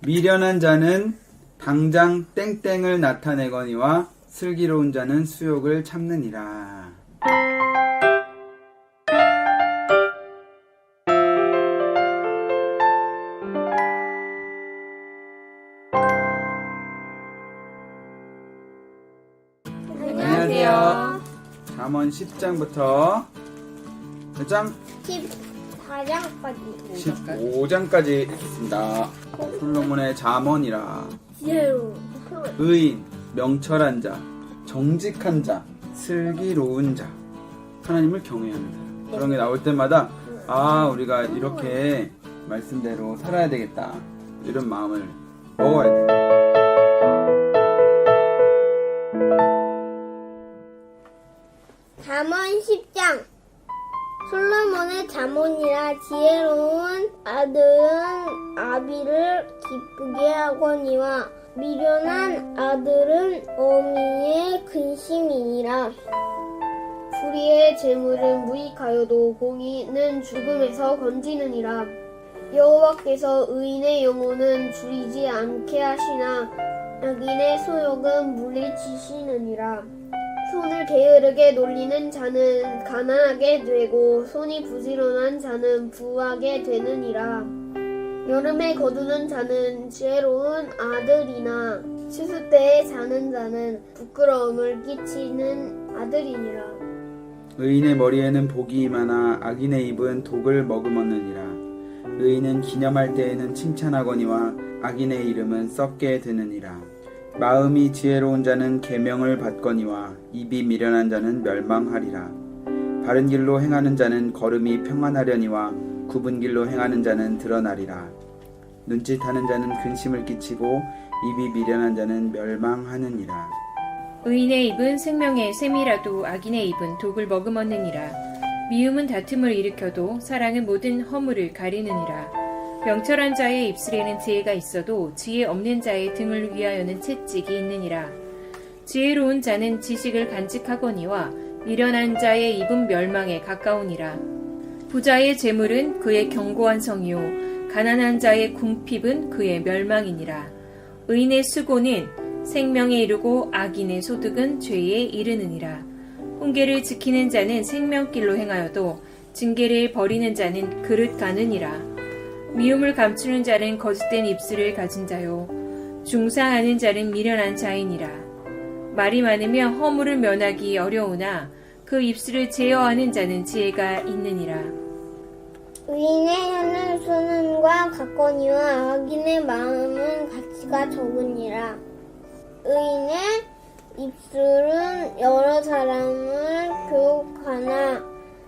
미련한 자는 당장 땡땡을 나타내거니와 슬기로운 자는 수욕을 참느니라. 안녕하세요. 잠언 10장부터 몇 장? 14장까지 15장까지 읽겠습니다. 솔로몬의 잠언이라. 지혜로 의인, 명철한 자, 정직한 자, 슬기로운 자, 하나님을 경외하는 자. 그런 게 나올 때마다 우리가 이렇게 말씀대로 살아야 되겠다, 이런 마음을 먹어야 돼요. 잠언 10장 솔로몬의 잠언이라. 지혜로운 아들은 아비를 기쁘게 하거니와 미련한 아들은 어미의 근심이니라. 불의의 재물은 무익하여도 공의는 죽음에서 건지느니라. 여호와께서 의인의 영혼은 줄이지 않게 하시나 악인의 소욕은 물리치시느니라. 손을 게으르게 놀리는 자는 가난하게 되고 손이 부지런한 자는 부하게 되느니라. 여름에 거두는 자는 지혜로운 아들이나 추수 때에 자는 자는 부끄러움을 끼치는 아들이니라. 의인의 머리에는 복이 많아 악인의 입은 독을 머금었느니라. 의인은 기념할 때에는 칭찬하거니와 악인의 이름은 썩게 되느니라. 마음이 지혜로운 자는 계명을 받거니와 입이 미련한 자는 멸망하리라. 바른 길로 행하는 자는 걸음이 평안하려니와 굽은 길로 행하는 자는 드러나리라. 눈짓하는 자는 근심을 끼치고 입이 미련한 자는 멸망하느니라. 의인의 입은 생명의 샘이라도 악인의 입은 독을 머금었느니라. 미움은 다툼을 일으켜도 사랑은 모든 허물을 가리느니라. 명철한 자의 입술에는 지혜가 있어도 지혜 없는 자의 등을 위하여는 채찍이 있느니라. 지혜로운 자는 지식을 간직하거니와 미련한 자의 입은 멸망에 가까우니라. 부자의 재물은 그의 견고한 성이요 가난한 자의 궁핍은 그의 멸망이니라. 의인의 수고는 생명에 이르고 악인의 소득은 죄에 이르느니라. 훈계를 지키는 자는 생명길로 행하여도 징계를 버리는 자는 그릇 가느니라. 미움을 감추는 자는 거짓된 입술을 가진 자요 중상하는 자는 미련한 자이니라. 말이 많으면 허물을 면하기 어려우나 그 입술을 제어하는 자는 지혜가 있느니라. 의인의 혀는 소년과 같거니와 악인의 마음은 가치가 적으니라. 의인의 입술은 여러 사람을 교육하나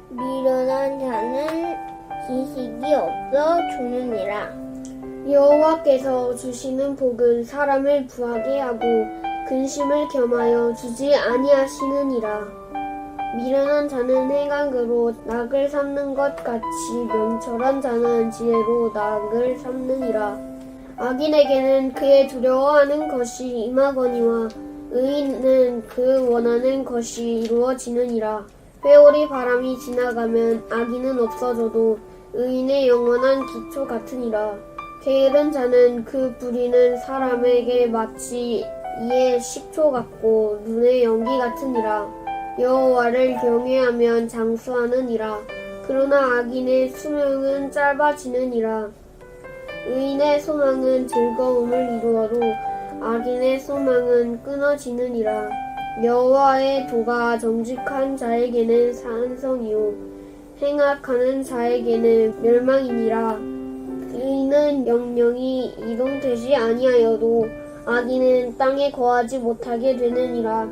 미련한 자는 지식이 없어 죽느니라. 여호와께서 주시는 복은 사람을 부하게 하고 근심을 겸하여 주지 아니하시느니라. 미련한 자는 행악으로 낙을 삼는 것 같이 명철한 자는 지혜로 낙을 삼느니라. 악인에게는 그의 두려워하는 것이 임하거니와 의인은 그 원하는 것이 이루어지느니라. 회오리 바람이 지나가면 악인은 없어져도 의인의 영원한 기초 같으니라. 게으른 자는 그 부리는 사람에게 마치 이의 식초 같고 눈의 연기 같으니라. 여호와를 경외하면 장수하느니라. 그러나 악인의 수명은 짧아지느니라. 의인의 소망은 즐거움을 이루어도 악인의 소망은 끊어지느니라. 여호와의 도가 정직한 자에게는 산성이요 행악하는 자에게는 멸망이니라. 의인은 영영이 이동되지 아니하여도 악인은 땅에 거하지 못하게 되느니라.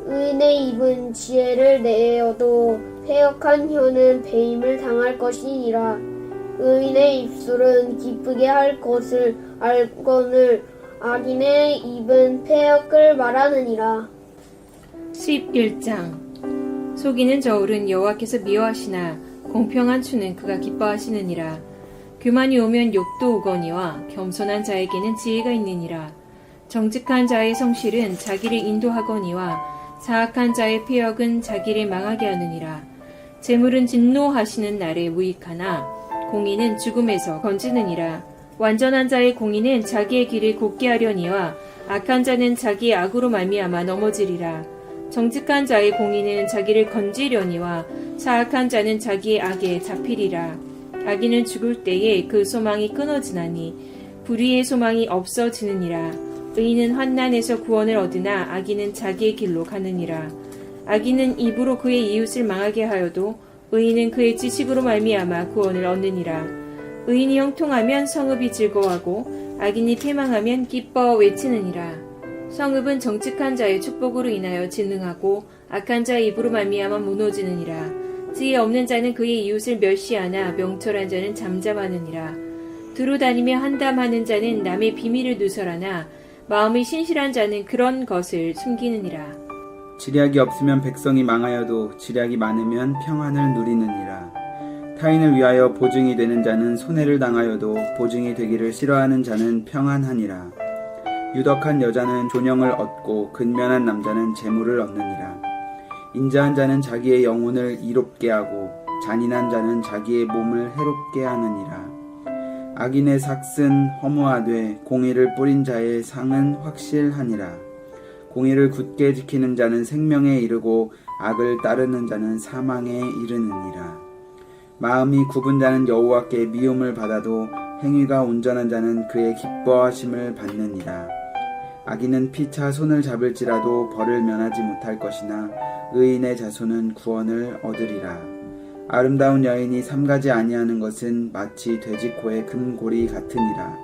의인의 입은 지혜를 내어도 패역한 혀는 배임을 당할 것이니라. 의인의 입술은 기쁘게 할 것을 알거늘 악인의 입은 패역을 말하느니라. 11장 속이는 저울은 여호와께서 미워하시나 공평한 추는 그가 기뻐하시느니라. 교만이 오면 욕도 오거니와 겸손한 자에게는 지혜가 있느니라. 정직한 자의 성실은 자기를 인도하거니와 사악한 자의 패역은 자기를 망하게 하느니라. 재물은 진노하시는 날에 무익하나 공의는 죽음에서 건지느니라. 완전한 자의 공의는 자기의 길을 곧게 하려니와 악한 자는 자기의 악으로 말미암아 넘어지리라. 정직한 자의 공의는 자기를 건지려니와 사악한 자는 자기의 악에 잡히리라. 악인은 죽을 때에 그 소망이 끊어지나니 불의의 소망이 없어지느니라. 의인은 환난에서 구원을 얻으나 악인은 자기의 길로 가느니라. 악인은 입으로 그의 이웃을 망하게 하여도 의인은 그의 지식으로 말미암아 구원을 얻느니라. 의인이 형통하면 성읍이 즐거워하고 악인이 패망하면 기뻐 외치느니라. 성읍은 정직한 자의 축복으로 인하여 진흥하고 악한 자의 입으로 말미암아 무너지느니라. 지혜 없는 자는 그의 이웃을 멸시하나 명철한 자는 잠잠하느니라. 두루 다니며 한담하는 자는 남의 비밀을 누설하나 마음이 신실한 자는 그런 것을 숨기느니라. 지략이 없으면 백성이 망하여도 지략이 많으면 평안을 누리느니라. 타인을 위하여 보증이 되는 자는 손해를 당하여도 보증이 되기를 싫어하는 자는 평안하니라. 유덕한 여자는 존영을 얻고 근면한 남자는 재물을 얻느니라. 인자한 자는 자기의 영혼을 이롭게 하고 잔인한 자는 자기의 몸을 해롭게 하느니라. 악인의 삭은 허무하되 공의를 뿌린 자의 상은 확실하니라. 공의를 굳게 지키는 자는 생명에 이르고 악을 따르는 자는 사망에 이르느니라. 마음이 굽은 자는 여호와께 미움을 받아도 행위가 온전한 자는 그의 기뻐하심을 받느니라. 악인은 피차 손을 잡을지라도 벌을 면하지 못할 것이나 의인의 자손은 구원을 얻으리라. 아름다운 여인이 삼가지 아니하는 것은 마치 돼지코의 금고리 같으니라.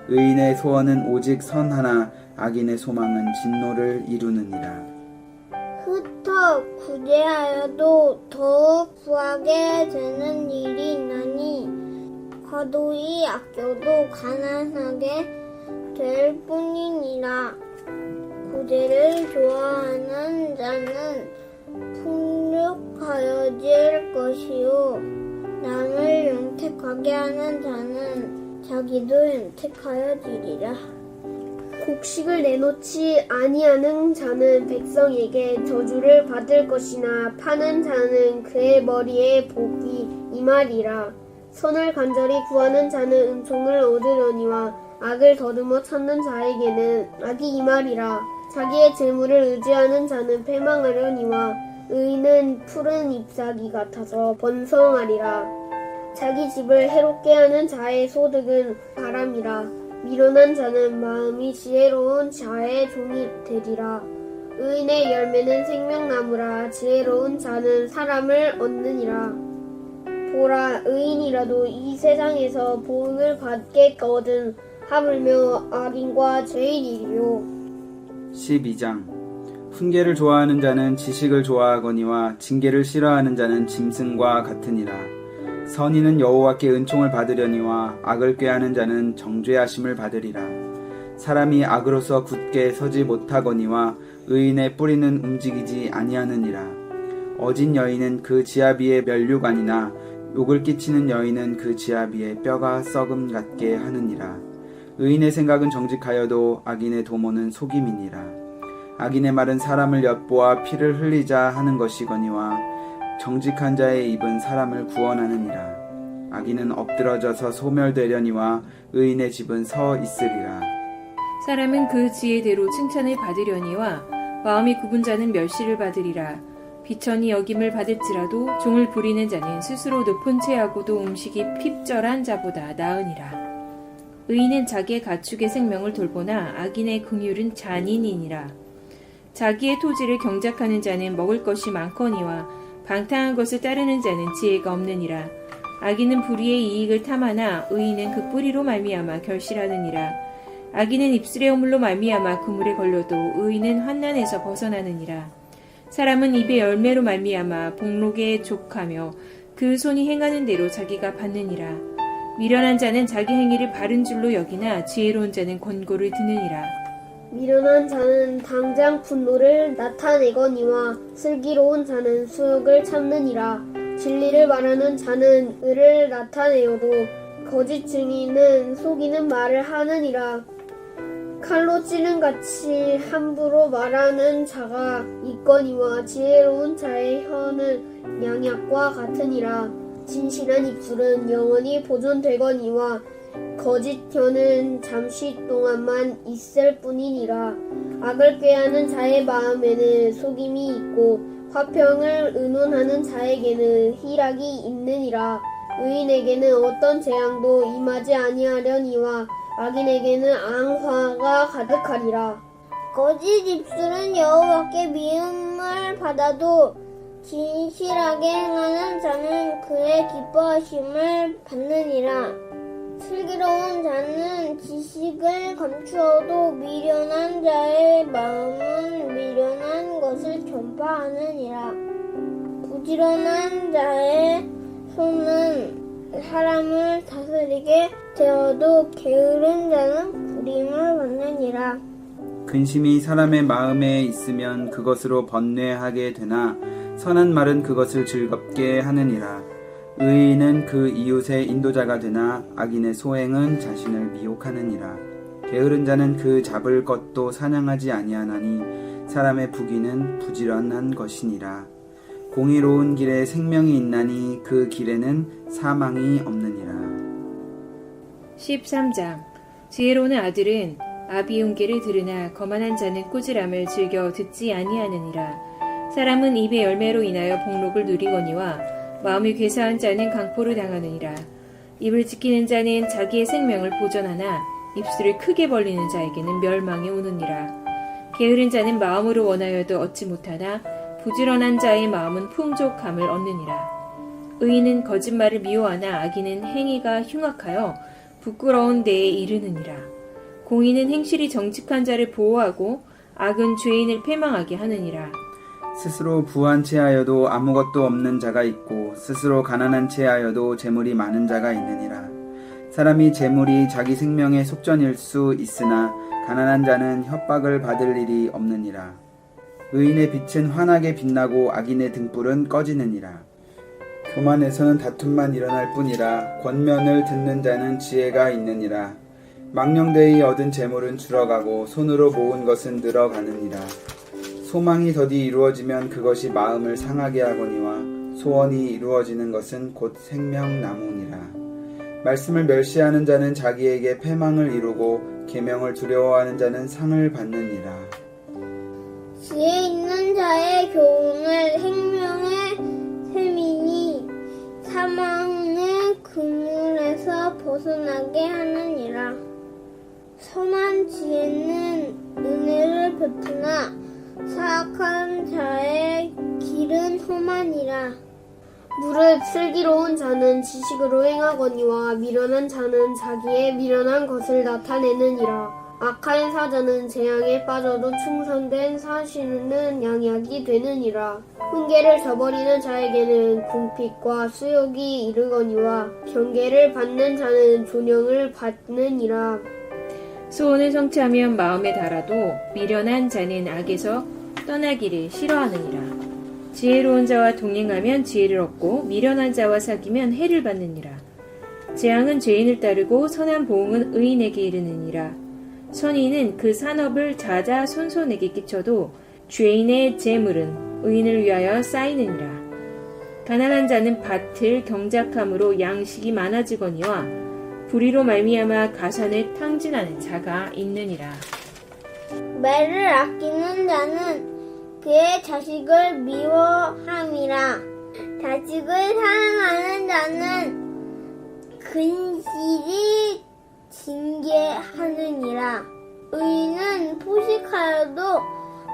의인의 소원은 오직 선 하나, 악인의 소망은 진노를 이루느니라. 흩어 구제하여도 더욱 구하게 되는 일이 있나니 거두이 아껴도 가난하게 될 뿐이니라. 구제를 좋아하는 자는 풍족하여질 것이요 남을 영택하게 하는 자는 자기도 영택하여지리라. 곡식을 내놓지 아니하는 자는 백성에게 저주를 받을 것이나 파는 자는 그의 머리에 복이 임하리라. 선을 간절히 구하는 자는 은총을 얻으려니와 악을 더듬어 찾는 자에게는 악이 임하리라. 자기의 재물을 의지하는 자는 패망하려니와 의인은 푸른 잎사귀 같아서 번성하리라. 자기 집을 해롭게 하는 자의 소득은 바람이라. 미련한 자는 마음이 지혜로운 자의 종이 되리라. 의인의 열매는 생명나무라. 지혜로운 자는 사람을 얻느니라. 보라, 의인이라도 이 세상에서 보응을 받겠거든 하물며 악인과 죄인이리요. 12장. 훈계를 좋아하는 자는 지식을 좋아하거니와 징계를 싫어하는 자는 짐승과 같으니라. 선인은 여호와께 은총을 받으려니와 악을 꾀하는 자는 정죄하심을 받으리라. 사람이 악으로서 굳게 서지 못하거니와 의인의 뿌리는 움직이지 아니하느니라. 어진 여인은 그 지아비의 면류관이나 욕을 끼치는 여인은 그 지아비의 뼈가 썩음 같게 하느니라. 의인의 생각은 정직하여도 악인의 도모는 속임이니라. 악인의 말은 사람을 엿보아 피를 흘리자 하는 것이거니와 정직한 자의 입은 사람을 구원하느니라. 악인은 엎드러져서 소멸되려니와 의인의 집은 서 있으리라. 사람은 그 지혜대로 칭찬을 받으려니와 마음이 굽은 자는 멸시를 받으리라. 비천이 여김을 받을지라도 종을 부리는 자는 스스로 높은 채하고도 음식이 핍절한 자보다 나으니라. 의인은 자기의 가축의 생명을 돌보나 악인의 긍휼은 잔인이니라. 자기의 토지를 경작하는 자는 먹을 것이 많거니와 방탕한 것을 따르는 자는 지혜가 없느니라. 악인은 불의의 이익을 탐하나 의인은 그 뿌리로 말미암아 결실하느니라. 악인은 입술의 허물로 말미암아 그물에 걸려도 의인은 환난에서 벗어나느니라. 사람은 입의 열매로 말미암아 복록에 족하며 그 손이 행하는 대로 자기가 받느니라. 미련한 자는 자기 행위를 바른 줄로 여기나 지혜로운 자는 권고를 듣느니라. 미련한 자는 당장 분노를 나타내거니와 슬기로운 자는 수욕을 참느니라. 진리를 말하는 자는 의를 나타내어도 거짓 증인은 속이는 말을 하느니라. 칼로 찌른 같이 함부로 말하는 자가 있거니와 지혜로운 자의 혀는 양약과 같으니라. 진실한 입술은 영원히 보존되거니와 거짓 혀는 잠시 동안만 있을 뿐이니라. 악을 꾀하는 자의 마음에는 속임이 있고 화평을 의논하는 자에게는 희락이 있느니라. 의인에게는 어떤 재앙도 임하지 아니하려니와 악인에게는 앙화가 가득하리라. 거짓 입술은 여호와께 미움을 받아도 진실하게 행하는 자는 그의 기뻐하심을 받느니라. 슬기로운 자는 지식을 감추어도 미련한 자의 마음은 미련한 것을 전파하느니라. 부지런한 자의 손은 사람을 다스리게 되어도 게으른 자는 부림을 받느니라. 근심이 사람의 마음에 있으면 그것으로 번뇌하게 되나 선한 말은 그것을 즐겁게 하느니라. 의인은 그 이웃의 인도자가 되나 악인의 소행은 자신을 미혹하느니라. 게으른 자는 그 잡을 것도 사냥하지 아니하나니 사람의 부귀는 부지런한 것이니라. 공의로운 길에 생명이 있나니 그 길에는 사망이 없느니라. 13장 지혜로운 아들은 아비용계를 들으나 거만한 자는 꾸지람을 즐겨 듣지 아니하느니라. 사람은 입의 열매로 인하여 복록을 누리거니와 마음이 괴사한 자는 강포를 당하느니라. 입을 지키는 자는 자기의 생명을 보전하나 입술을 크게 벌리는 자에게는 멸망이 오느니라. 게으른 자는 마음으로 원하여도 얻지 못하나 부지런한 자의 마음은 풍족함을 얻느니라. 의인은 거짓말을 미워하나 악인은 행위가 흉악하여 부끄러운 데에 이르느니라. 공의는 행실이 정직한 자를 보호하고 악은 죄인을 패망하게 하느니라. 스스로 부한 채하여도 아무것도 없는 자가 있고 스스로 가난한 채하여도 재물이 많은 자가 있느니라. 사람이 재물이 자기 생명의 속전일 수 있으나 가난한 자는 협박을 받을 일이 없느니라. 의인의 빛은 환하게 빛나고 악인의 등불은 꺼지느니라. 교만에서는 다툼만 일어날 뿐이라 권면을 듣는 자는 지혜가 있느니라. 망령되이 얻은 재물은 줄어가고 손으로 모은 것은 늘어가느니라. 소망이 더디 이루어지면 그것이 마음을 상하게 하거니와 소원이 이루어지는 것은 곧 생명나무니라. 말씀을 멸시하는 자는 자기에게 패망을 이루고 계명을 두려워하는 자는 상을 받느니라. 지혜 있는 자의 교훈을 생명의 셈이니 사망의 그물에서 벗어나게 하느니라. 선한 지혜는 은혜를 베푸나 사악한 자의 길은 험하니라. 무릇 슬기로운 자는 지식으로 행하거니와 미련한 자는 자기의 미련한 것을 나타내느니라. 악한 사자는 재앙에 빠져도 충성된 사신은 양약이 되느니라. 훈계를 저버리는 자에게는 궁핍과 수욕이 이르거니와 경계를 받는 자는 존영을 받느니라. 소원을 성취하면 마음에 달아도 미련한 자는 악에서 떠나기를 싫어하느니라. 지혜로운 자와 동행하면 지혜를 얻고 미련한 자와 사귀면 해를 받느니라. 재앙은 죄인을 따르고 선한 보응은 의인에게 이르느니라. 선인은 그 산업을 자자손손에게 끼쳐도 죄인의 재물은 의인을 위하여 쌓이느니라. 가난한 자는 밭을 경작함으로 양식이 많아지거니와 불의로 말미암아 가산을 탕진하는 자가 있느니라. 매를 아끼는 자는 그의 자식을 미워함이라. 자식을 사랑하는 자는 근실이 징계하느니라. 의인은 포식하여도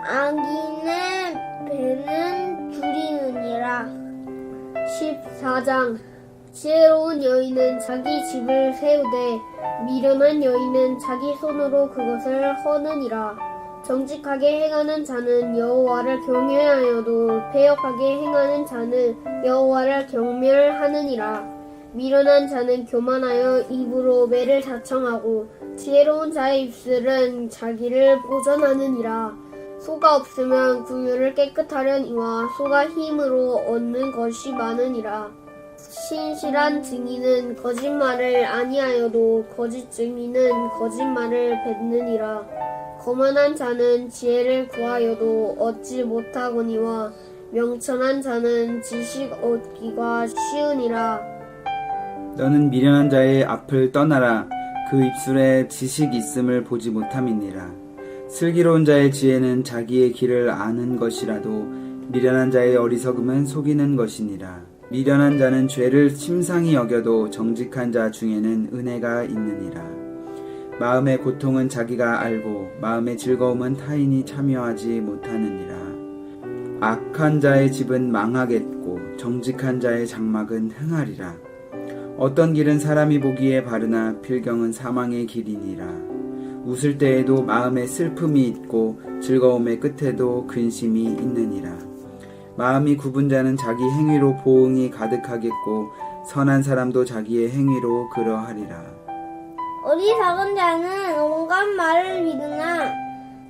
악인의 배는 줄이느니라. 14장 지혜로운 여인은 자기 집을 세우되 미련한 여인은 자기 손으로 그것을 허느니라. 정직하게 행하는 자는 여호와를 경외하여도 패역하게 행하는 자는 여호와를 경멸하느니라. 미련한 자는 교만하여 입으로 매를 자청하고 지혜로운 자의 입술은 자기를 보전하느니라. 소가 없으면 구유를 깨끗하려니와 소가 힘으로 얻는 것이 많으니라. 신실한 증인은 거짓말을 아니하여도 거짓 증인은 거짓말을 뱉느니라. 거만한 자는 지혜를 구하여도 얻지 못하거니와 명철한 자는 지식 얻기가 쉬우니라. 너는 미련한 자의 앞을 떠나라. 그 입술에 지식 있음을 보지 못함이니라. 슬기로운 자의 지혜는 자기의 길을 아는 것이라도 미련한 자의 어리석음은 속이는 것이니라. 미련한 자는 죄를 심상히 여겨도 정직한 자 중에는 은혜가 있느니라. 마음의 고통은 자기가 알고 마음의 즐거움은 타인이 참여하지 못하느니라. 악한 자의 집은 망하겠고 정직한 자의 장막은 흥하리라. 어떤 길은 사람이 보기에 바르나 필경은 사망의 길이니라. 웃을 때에도 마음에 슬픔이 있고 즐거움의 끝에도 근심이 있느니라. 마음이 굽은 자는 자기 행위로 보응이 가득하겠고 선한 사람도 자기의 행위로 그러하리라. 어리석은 자는 온갖 말을 믿으나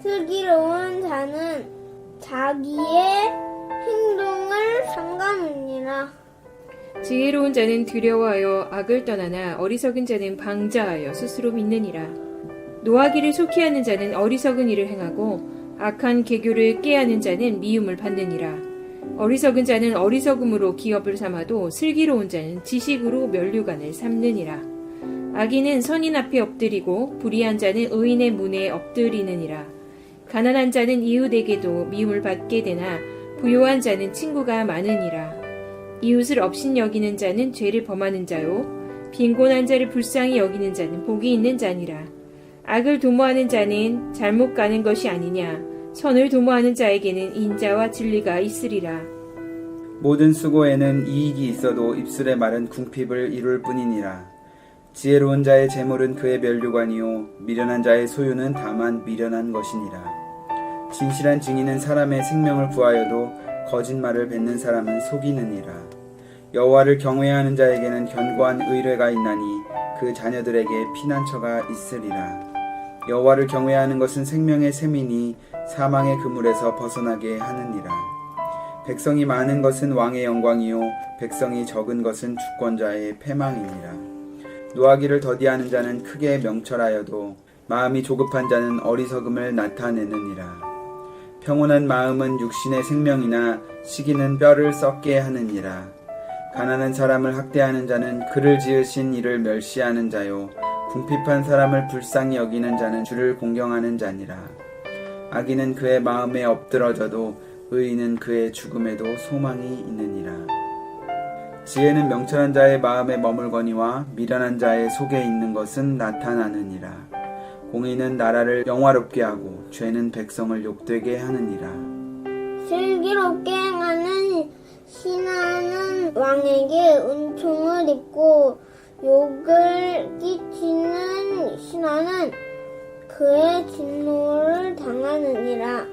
슬기로운 자는 자기의 행동을 삼가느니라. 지혜로운 자는 두려워하여 악을 떠나나 어리석은 자는 방자하여 스스로 믿느니라. 노하기를 속히 하는 자는 어리석은 일을 행하고 악한 계교를 꾀하는 자는 미움을 받느니라. 어리석은 자는 어리석음으로 기업을 삼아도 슬기로운 자는 지식으로 면류관을 삼느니라. 악인은 선인 앞에 엎드리고 불의한 자는 의인의 문에 엎드리느니라. 가난한 자는 이웃에게도 미움을 받게 되나 부요한 자는 친구가 많으니라. 이웃을 업신여기는 자는 죄를 범하는 자요 빈곤한 자를 불쌍히 여기는 자는 복이 있는 자니라. 악을 도모하는 자는 잘못 가는 것이 아니냐. 선을 도모하는 자에게는 인자와 진리가 있으리라. 모든 수고에는 이익이 있어도 입술의 말은 궁핍을 이룰 뿐이니라. 지혜로운 자의 재물은 그의 면류관이요 미련한 자의 소유는 다만 미련한 것이니라. 진실한 증인은 사람의 생명을 구하여도 거짓말을 뱉는 사람은 속이느니라. 여호와를 경외하는 자에게는 견고한 의뢰가 있나니 그 자녀들에게 피난처가 있으리라. 여호와를 경외하는 것은 생명의 셈이니 사망의 그물에서 벗어나게 하느니라. 백성이 많은 것은 왕의 영광이요 백성이 적은 것은 주권자의 패망이니라. 노하기를 더디하는 자는 크게 명철하여도 마음이 조급한 자는 어리석음을 나타내느니라. 평온한 마음은 육신의 생명이나 시기는 뼈를 썩게 하느니라. 가난한 사람을 학대하는 자는 그를 지으신 이를 멸시하는 자요 궁핍한 사람을 불쌍히 여기는 자는 주를 공경하는 자니라. 악인은 그의 마음에 엎드러져도 의인은 그의 죽음에도 소망이 있느니라. 지혜는 명철한 자의 마음에 머물거니와 미련한 자의 속에 있는 것은 나타나느니라. 공의는 나라를 영화롭게 하고 죄는 백성을 욕되게 하느니라. 슬기롭게 행하는 신하는 왕에게 은총을 입고 욕을 끼치는 신하는 그의 진노를 당하느니라.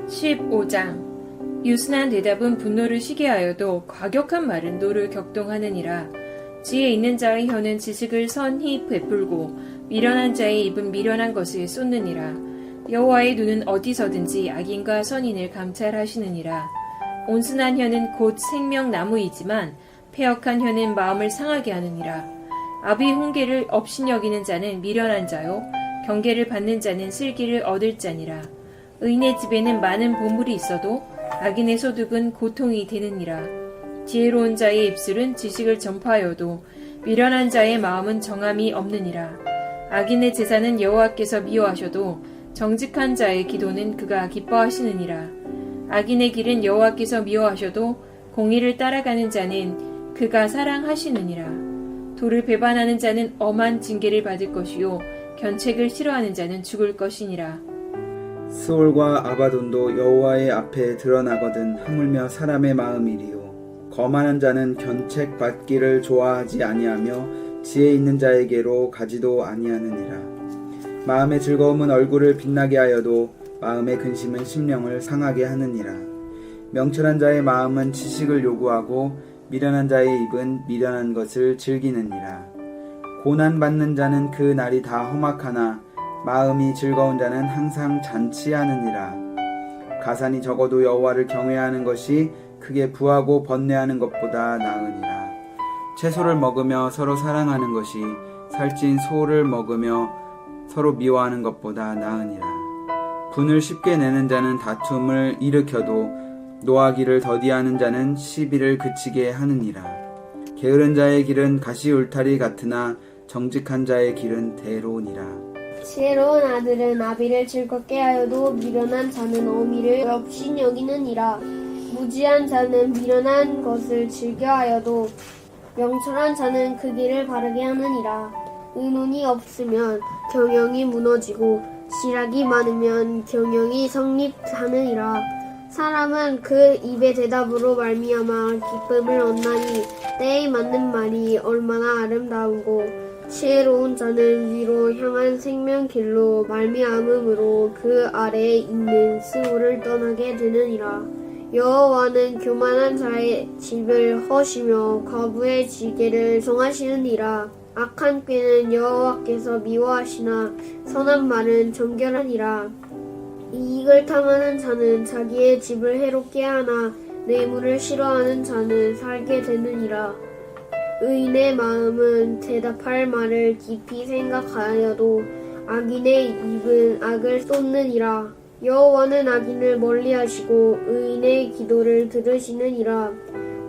15장 유순한 대답은 분노를 쉬게 하여도 과격한 말은 노를 격동하느니라. 지혜 있는 자의 혀는 지식을 선히 베풀고 미련한 자의 입은 미련한 것을 쏟느니라. 여호와의 눈은 어디서든지 악인과 선인을 감찰하시느니라. 온순한 혀는 곧 생명나무이지만 패역한 혀는 마음을 상하게 하느니라. 아비 훈계를 업신여기는 자는 미련한 자요 경계를 받는 자는 슬기를 얻을 자니라. 의인의 집에는 많은 보물이 있어도 악인의 소득은 고통이 되느니라. 지혜로운 자의 입술은 지식을 전파하여도 미련한 자의 마음은 정함이 없느니라. 악인의 제사는 여호와께서 미워하셔도 정직한 자의 기도는 그가 기뻐하시느니라. 악인의 길은 여호와께서 미워하셔도 공의를 따라가는 자는 그가 사랑하시느니라. 도를 배반하는 자는 엄한 징계를 받을 것이요 견책을 싫어하는 자는 죽을 것이니라. 스올과 아바돈도 여호와의 앞에 드러나거든 하물며 사람의 마음이리요. 거만한 자는 견책 받기를 좋아하지 아니하며 지혜 있는 자에게로 가지도 아니하느니라. 마음의 즐거움은 얼굴을 빛나게 하여도 마음의 근심은 심령을 상하게 하느니라. 명철한 자의 마음은 지식을 요구하고 미련한 자의 입은 미련한 것을 즐기느니라. 고난받는 자는 그 날이 다 험악하나 마음이 즐거운 자는 항상 잔치하느니라. 가산이 적어도 여호와를 경외하는 것이 크게 부하고 번뇌하는 것보다 나으니라. 채소를 먹으며 서로 사랑하는 것이 살찐 소를 먹으며 서로 미워하는 것보다 나으니라. 분을 쉽게 내는 자는 다툼을 일으켜도 노하기를 더디하는 자는 시비를 그치게 하느니라. 게으른 자의 길은 가시 울타리 같으나 정직한 자의 길은 대로니라. 지혜로운 아들은 아비를 즐겁게 하여도 미련한 자는 어미를 없인 여기느니라. 무지한 자는 미련한 것을 즐겨하여도 명철한 자는 그 길을 바르게 하느니라. 의논이 없으면 경영이 무너지고 실학이 많으면 경영이 성립하느니라. 사람은 그 입의 대답으로 말미암아 기쁨을 얻나니 때에 맞는 말이 얼마나 아름다운고 지혜로운 자는 위로 향한 생명길로 말미암음으로 그 아래에 있는 스우를 떠나게 되느니라. 여호와는 교만한 자의 집을 허시며 과부의 지게를 정하시느니라. 악한 꾀는 여호와께서 미워하시나 선한 말은 정결하니라. 이익을 탐하는 자는 자기의 집을 해롭게 하나 뇌물을 싫어하는 자는 살게 되느니라. 의인의 마음은 대답할 말을 깊이 생각하여도 악인의 입은 악을 쏟느니라. 여호와는 악인을 멀리하시고 의인의 기도를 들으시느니라.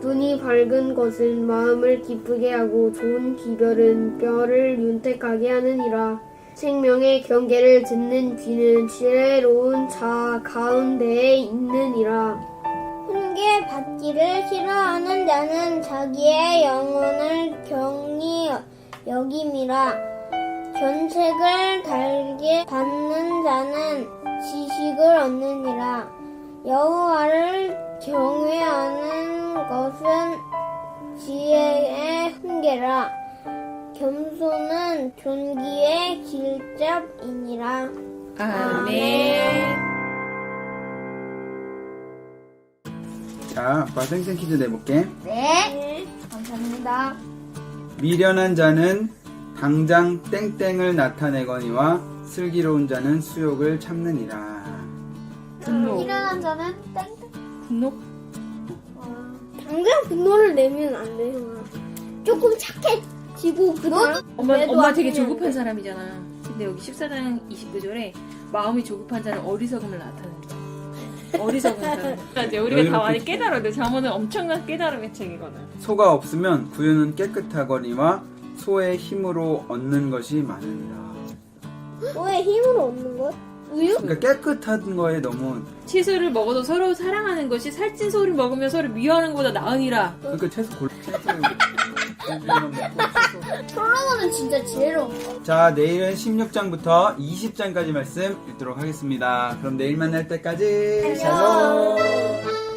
눈이 밝은 것은 마음을 기쁘게 하고 좋은 기별은 뼈를 윤택하게 하느니라. 생명의 경계를 듣는 귀는 지혜로운 자 가운데에 있느니라. 훈계 받기를 싫어하는 자는 자기의 영혼을 경히 여김이라. 견책을 달게 받는 자는 지식을 얻느니라. 여호와를 경외하는 것은 지혜의 훈계라. 겸손은 존귀의 길잡이니라. 아멘. 자, 아빠 생생 퀴즈 내볼게. 네. 감사합니다. 미련한 자는 당장 땡땡을 나타내거니와 슬기로운 자는 수욕을 참느니라. 분노. 일어난 자는 땡. 분노? 당장 분노를 내면 안 돼요. 조금 착해지고 그다음 엄마 되게 조급한 사람이잖아. 근데 여기 14장 29절에 마음이 조급한 자는 어리석음을 나타낸다. 어리석은 사람. 이제 우리가 다 많이 깨달아야 돼. 잠언은 엄청난 깨달음의 책이거든. 소가 없으면 구유는 깨끗하거니와 소의 힘으로 얻는 것이 많으니라. 너의 힘으로 얻는 것? 우유? 그러니까 깨끗한 거에 너무 채소를 먹어도 서로 사랑하는 것이 살찐 소를 먹으면 서로 미워하는 것보다 나으니라. 그러니까 채소 솔로몬은 진짜 지혜로운. 자, 내일은 16장부터 20장까지 말씀 읽도록 하겠습니다. 그럼 내일 만날 때까지 안녕. 샬롬.